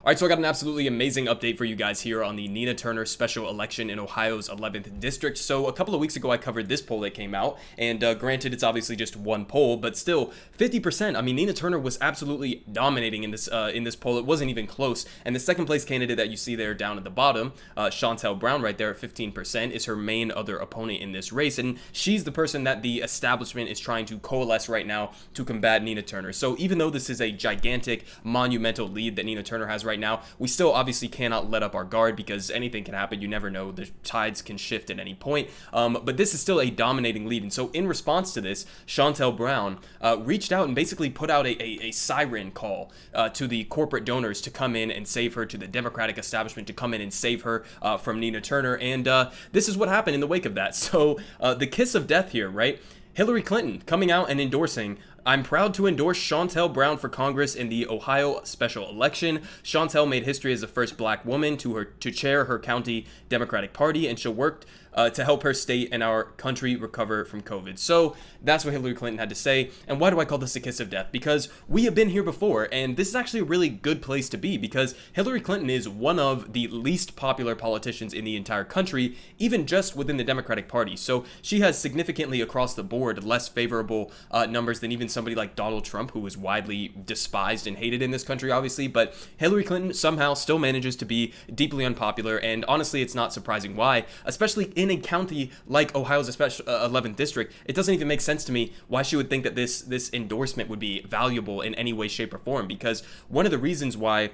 All right, so I got an absolutely amazing update for you guys here on the Nina Turner special election in Ohio's 11th district. So a couple of weeks ago, I covered this poll that came out, and granted, it's obviously just one poll, but still, 50%. I mean, Nina Turner was absolutely dominating in this poll. It wasn't even close. And the second place candidate that you see there down at the bottom, Chantel Brown, right there at 15%, is her main other opponent in this race, and she's the person that the establishment is trying to coalesce right now to combat Nina Turner. So even though this is a gigantic, monumental lead that Nina Turner has right now, we still obviously cannot let up our guard because anything can happen. You never know. The tides can shift at any point. But this is still a dominating lead. And so in response to this, Chantel Brown reached out and basically put out a siren call to the corporate donors to come in and save her, to the Democratic establishment to come in and save her from Nina Turner. And this is what happened in the wake of that. So the kiss of death here, right? Hillary Clinton coming out and endorsing, "I'm proud to endorse Chantel Brown for Congress in the Ohio special election. Chantel made history as the first black woman to chair her county Democratic Party, and she'll work to help her state and our country recover from COVID." So that's what Hillary Clinton had to say. And why do I call this a kiss of death? Because we have been here before, and this is actually a really good place to be, because Hillary Clinton is one of the least popular politicians in the entire country, even just within the Democratic Party. So she has significantly across the board less favorable numbers than even somebody like Donald Trump, who is widely despised and hated in this country, obviously. But Hillary Clinton somehow still manages to be deeply unpopular, and honestly, it's not surprising why, especially in a county like Ohio's 11th district. It doesn't even make sense to me why she would think that this endorsement would be valuable in any way, shape, or form, because one of the reasons why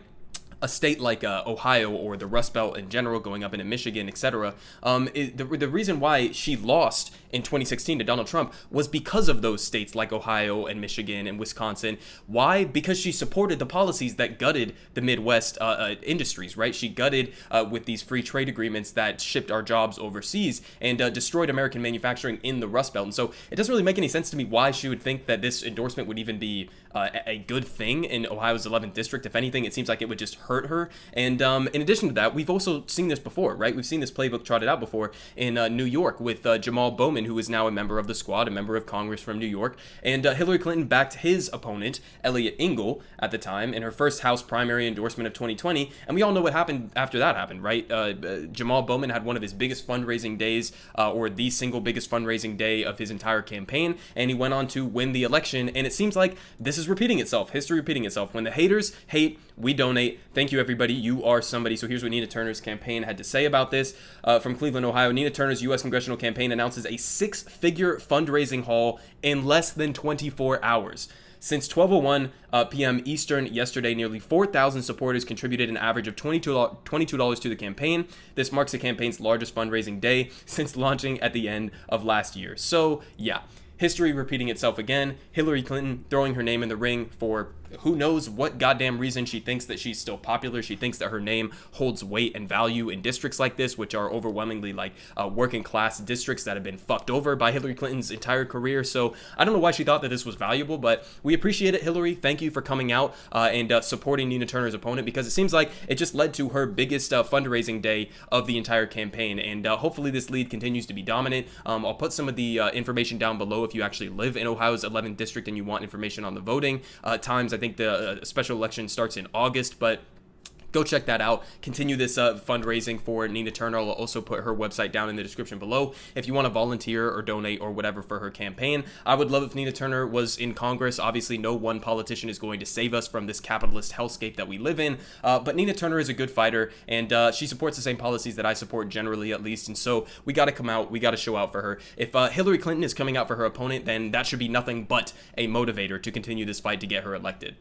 a state like Ohio, or the Rust Belt in general, going up into Michigan, etc., the reason why she lost in 2016 to Donald Trump was because of those states like Ohio and Michigan and Wisconsin. Why? Because she supported the policies that gutted the Midwest industries, right? She gutted with these free trade agreements that shipped our jobs overseas and destroyed American manufacturing in the Rust Belt. And so it doesn't really make any sense to me why she would think that this endorsement would even be a good thing in Ohio's 11th district. If anything, it seems like it would just hurt her. And in addition to that, we've also seen this before, right? We've seen this playbook trotted out before in New York with Jamal Bowman, who is now a member of the squad, a member of Congress from New York. And Hillary Clinton backed his opponent, Elliot Engel, at the time in her first House primary endorsement of 2020. And we all know what happened after that happened, right? Jamal Bowman had one of his biggest fundraising days, or the single biggest fundraising day of his entire campaign. And he went on to win the election. And it seems like this is repeating itself, history repeating itself. When the haters hate, we donate. Thank you, everybody. You are somebody. So here's what Nina Turner's campaign had to say about this. From Cleveland, Ohio, Nina Turner's U.S. congressional campaign announces a six-figure fundraising haul in less than 24 hours. Since 12:01 p.m. Eastern yesterday, nearly 4,000 supporters contributed an average of $22 to the campaign. This marks the campaign's largest fundraising day since launching at the end of last year. So, yeah. History repeating itself again. Hillary Clinton throwing her name in the ring for who knows what goddamn reason. She thinks that she's still popular. She thinks that her name holds weight and value in districts like this, which are overwhelmingly like working class districts that have been fucked over by Hillary Clinton's entire career. So I don't know why she thought that this was valuable, but we appreciate it, Hillary. Thank you for coming out and supporting Nina Turner's opponent, because it seems like it just led to her biggest fundraising day of the entire campaign. And hopefully this lead continues to be dominant. I'll put some of the information down below if you actually live in Ohio's 11th district and you want information on the voting times. I think the special election starts in August, but go check that out. Continue this fundraising for Nina Turner. I'll also put her website down in the description below if you want to volunteer or donate or whatever for her campaign. I would love if Nina Turner was in Congress. Obviously, no one politician is going to save us from this capitalist hellscape that we live in, but Nina Turner is a good fighter, and she supports the same policies that I support generally, at least, and so we got to come out. We got to show out for her. If Hillary Clinton is coming out for her opponent, then that should be nothing but a motivator to continue this fight to get her elected.